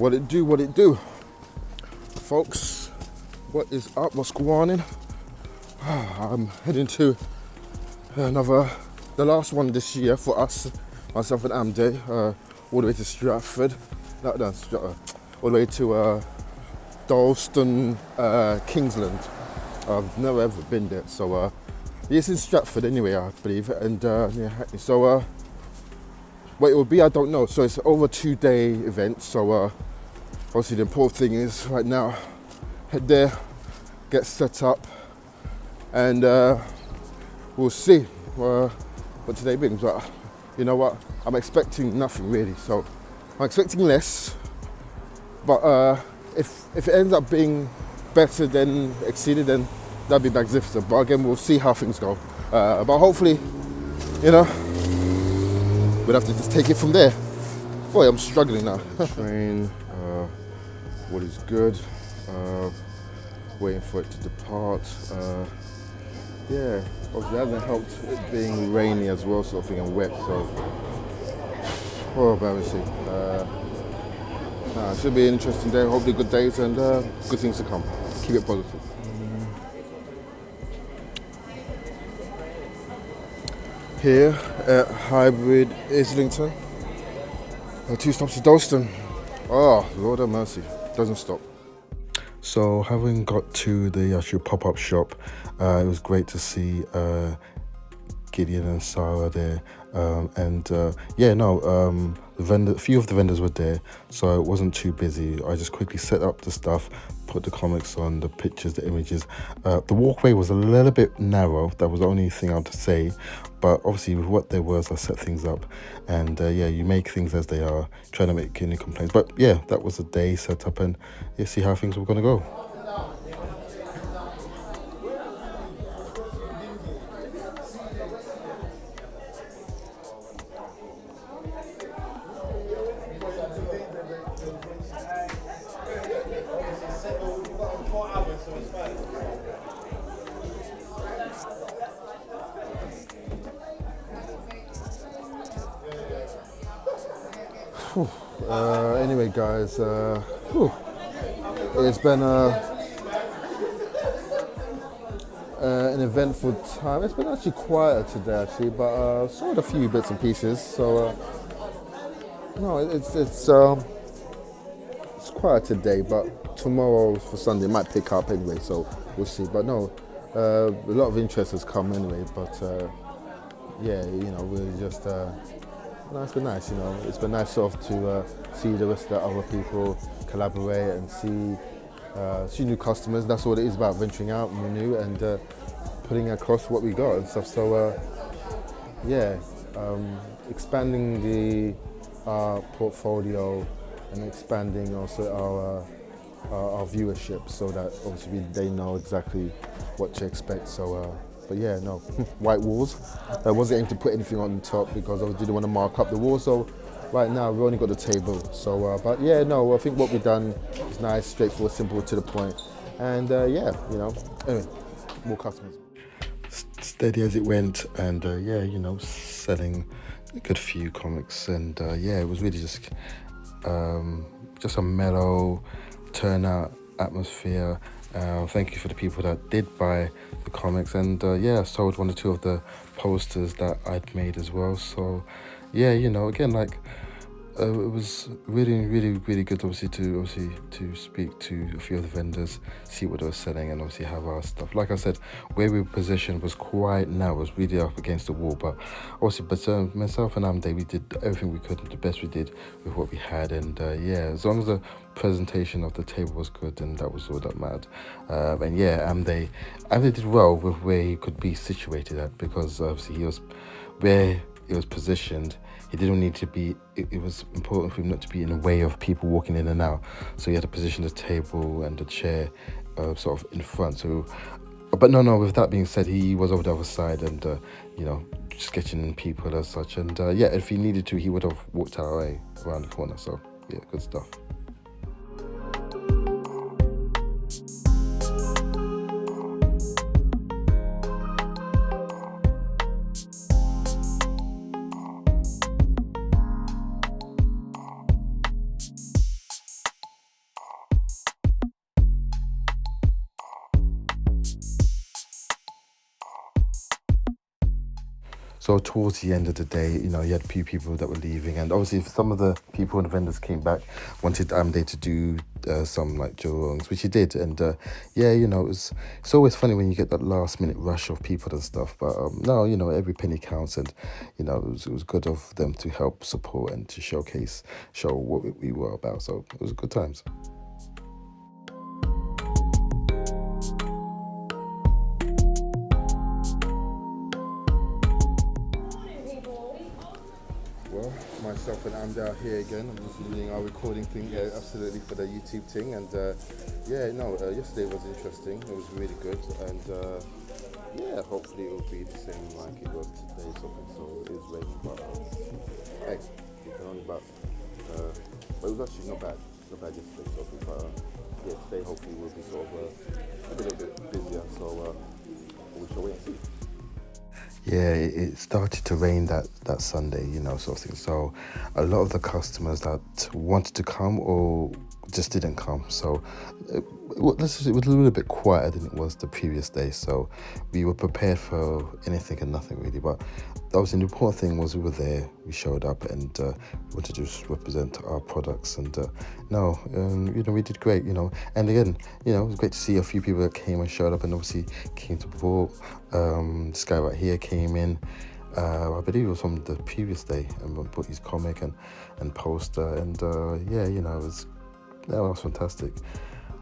What it do, folks? What is up? What's going on? I'm heading to the last one this year for us, myself and Amday, all the way to Stratford, all the way to Doulston, Kingsland. I've never ever been there, so it's in Stratford anyway, I believe, and so what it will be, I don't know. So it's over a 2-day event, so obviously the important thing is right now, head there, get set up, and we'll see what today brings. But you know what, I'm expecting nothing really, so I'm expecting less, but if it ends up being better than exceeded, then that'd be magnificent. But again, we'll see how things go, but hopefully, we'll have to just take it from there. Boy, I'm struggling now. Train, what is good, waiting for it to depart. Yeah, obviously it hasn't helped it being rainy as well, sort of thing, and wet, so but we'll see. It should be an interesting day, hopefully good days and good things to come. Keep it positive. Here at Hybrid Islington, 2 stops to Doulston. Oh, Lord have mercy, doesn't stop. So having got to the actual pop-up shop, it was great to see Gideon and Sarah there, a few of the vendors were there, so it wasn't too busy. I just quickly set up the stuff, put the comics on, the pictures, the images. The walkway was a little bit narrow, that was the only thing I had to say, but obviously with what there was, I set things up, and you make things as they are, trying to make any complaints. But yeah, that was the day set up, and you see how things were going to go. Anyway, guys, it's been an eventful time. It's been actually quieter today, but sold a few bits and pieces. So no, it's quiet today, but tomorrow for Sunday might pick up anyway. So we'll see. But no, a lot of interest has come anyway. But we're just. No, it's been nice, It's been nice sort of to see the rest of the other people collaborate and see new customers. That's what it is about, venturing out and new and putting across what we got and stuff. So expanding the portfolio and expanding also our viewership, so that obviously they know exactly what to expect. So. But yeah, no, white walls. I wasn't aiming to put anything on top because I didn't want to mark up the wall. So right now we've only got the table. So, but yeah, no, I think what we've done is nice, straightforward, simple, to the point. And anyway, more customers. Steady as it went, and selling a good few comics, and it was really just a mellow turnout atmosphere. Thank you for the people that did buy the comics, and I sold 1 or 2 of the posters that I'd made as well. So again, it was really, really, really good to speak to a few of the vendors, see what they were selling, and obviously have our stuff. Like I said, where we were positioned was quite narrow, was really up against the wall, but myself and Amday, we did everything we could, the best we did with what we had, and as long as the presentation of the table was good, and that was all that mattered. Amday did well with where he could be situated at, because obviously he was where he was positioned. He didn't need to be, it was important for him not to be in the way of people walking in and out. So he had to position the table and the chair sort of in front. So, but no, with that being said, he was over the other side and, sketching people as such. And if he needed to, he would have walked our way around the corner. So yeah, good stuff. So towards the end of the day, you know, you had a few people that were leaving, and obviously some of the people and the vendors came back, wanted Amday to do some like Jones, which he did, and yeah, you know, it's always funny when you get that last minute rush of people and stuff. But no, you know, every penny counts, and you know, it was good of them to help support and to show what we were about. So it was good times. Well, myself and Amda are here again. I'm just doing our recording thing, absolutely for the YouTube thing. And yeah, no, yesterday was interesting. It was really good. And yeah, hopefully it will be the same like it was today. So it is raining, but hey, you can only but it was actually not bad. Not bad yesterday. So, but yeah, today hopefully will be sort of a little bit busier. So we shall wait and see. Yeah, it started to rain that Sunday, you know, sort of thing. So a lot of the customers that wanted to come or just didn't come. So it was a little bit quieter than it was the previous day. So we were prepared for anything and nothing really. But that was the important thing was we were there, we showed up, and we wanted to just represent our products. And no, you know, we did great, you know. And again, you know, it was great to see a few people that came and showed up and obviously came to support. This guy right here came in, I believe it was from the previous day, and put his comic and poster, and yeah, you know, that was fantastic.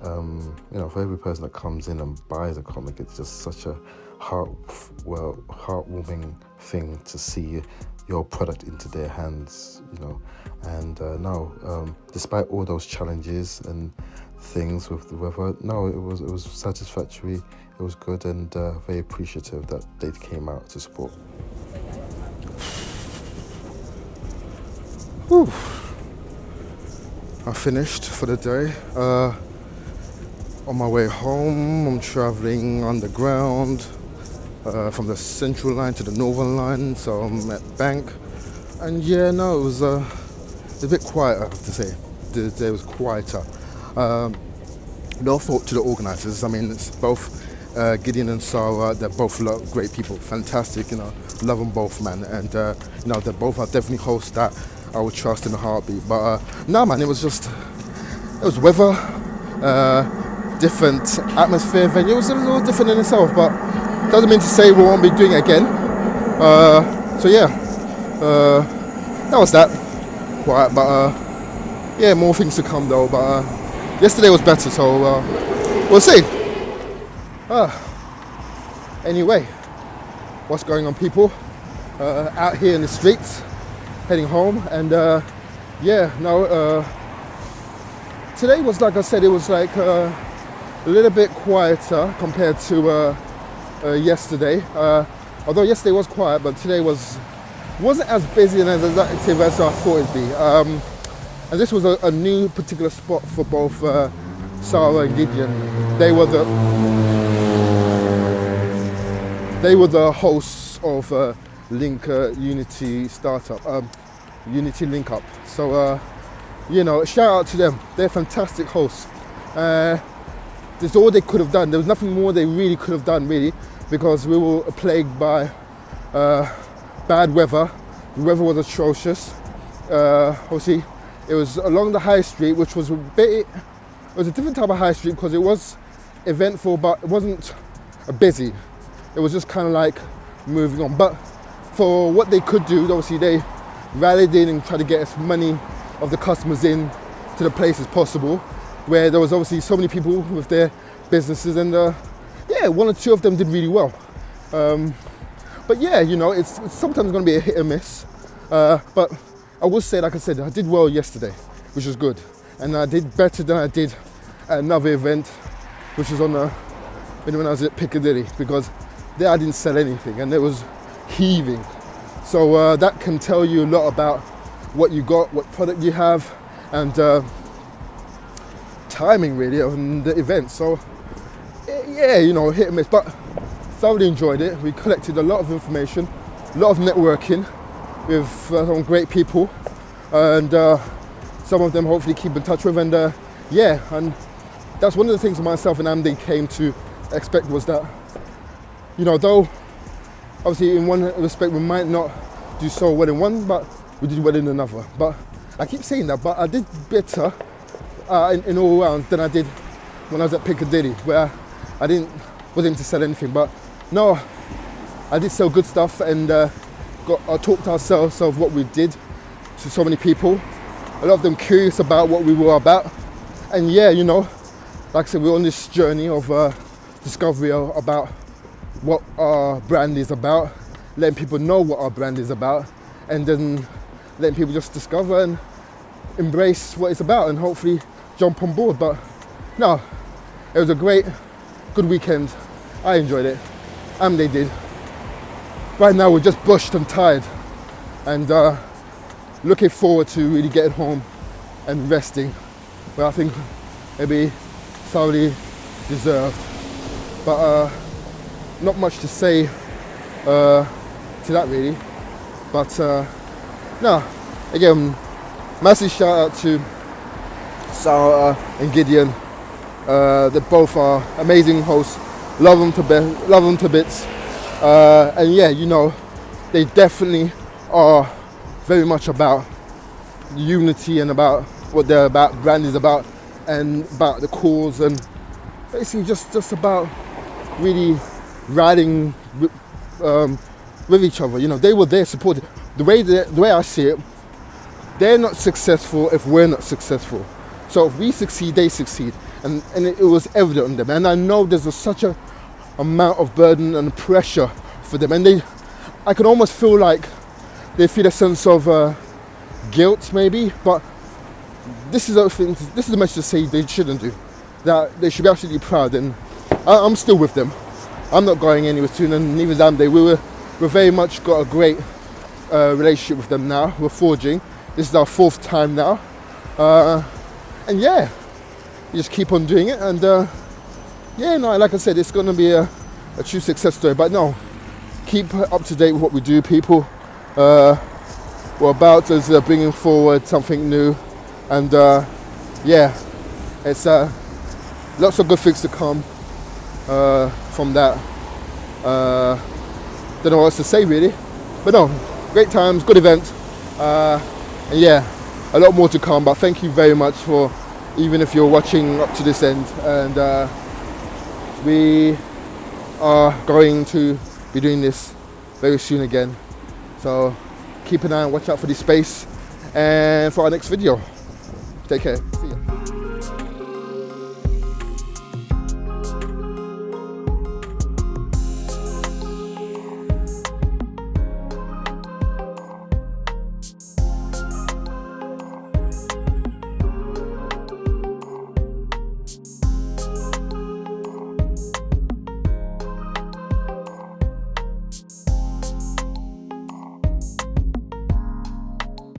You know, for every person that comes in and buys a comic, it's just such a heartwarming thing to see your product into their hands, you know. And no, despite all those challenges and things with the weather, no, it was satisfactory. It was good, and very appreciative that they came out to support. Whew. I finished for the day. On my way home, I'm traveling underground from the central line to the northern line, so I'm at Bank. And yeah, no, it was a bit quieter, I have to say. The day was quieter. No fault to the organisers. I mean, it's both Gideon and Sarah, they're both great people, fantastic, you know, love them both, man. And, you know, they both are definitely hosts that I would trust in a heartbeat. But no, man, it was weather, different atmosphere, venue. It was a little different in itself, but doesn't mean to say we won't be doing it again. So yeah, that was that. Quiet, but yeah, more things to come though. But yesterday was better, so we'll see. Anyway, what's going on, people? Out here in the streets, heading home, and yeah, no. Today was, like I said, it was like a little bit quieter compared to yesterday. Although yesterday was quiet, but today wasn't as busy and as active as I thought it'd be. And this was a new particular spot for both Sarah and Gideon. They were the hosts of Link Unity Startup, Unity Link Up. So you know, shout out to them. They're fantastic hosts. That's all they could have done. There was nothing more they really could have done, really, because we were plagued by bad weather. The weather was atrocious. Obviously, it was along the high street, which was it was a different type of high street because it was eventful, but it wasn't busy. It was just kind of like moving on. But for what they could do, obviously they rallied in and tried to get as many of the customers in to the place as possible, where there was obviously so many people with their businesses, and yeah, one or two of them did really well. But yeah, you know, it's sometimes going to be a hit or miss. But I will say, like I said, I did well yesterday, which was good, and I did better than I did at another event, which was when I was at Piccadilly, because there I didn't sell anything, and it was heaving. So that can tell you a lot about what you got, what product you have, and timing really on the event. So yeah, you know, hit and miss, but thoroughly enjoyed it. We collected a lot of information, a lot of networking with some great people, and some of them hopefully keep in touch with, and yeah, and that's one of the things myself and Andy came to expect, was that, you know, though obviously in one respect we might not do so well in one, but we did well in another. But I keep saying that, but I did better in all rounds than I did when I was at Piccadilly, where I wasn't able to sell anything. But no, I did sell good stuff, and talked ourselves of what we did to so many people. A lot of them curious about what we were about. And yeah, you know, like I said, we're on this journey of discovery about what our brand is about, letting people know what our brand is about, and then letting people just discover and embrace what it's about and hopefully jump on board. But no, it was a good weekend. I enjoyed it, and they did. Right now we're just bushed and tired, and looking forward to really getting home and resting, but I think it'll be thoroughly deserved. But not much to say to that really. But no, again, massive shout out to Sarah and Gideon. They both are amazing hosts. Love them to bits. And yeah, you know, they definitely are very much about unity and about what their brand is about, and about the cause, and basically just about really riding with each other. You know, they were there supporting. The way I see it, they're not successful if we're not successful. So if we succeed, they succeed, and it was evident on them. And I know there's such a amount of burden and pressure for them, and I can almost feel like they feel a sense of guilt maybe, but this is the message to say they shouldn't do, that they should be absolutely proud. And I'm still with them. I'm not going anywhere soon, and neither am they. We're very much got a great relationship with them now. We're forging. This is our 4th time now, and yeah, we just keep on doing it. And yeah, no, like I said, it's going to be a true success story. But no, keep up to date with what we do, people. We're about as bringing forward something new, and yeah, it's lots of good things to come from that. Don't know what else to say really, but no, great times, good event, and yeah, a lot more to come. But thank you very much for, even if you're watching up to this end, and we are going to be doing this very soon again, so keep an eye and watch out for this space and for our next video. Take care. See ya.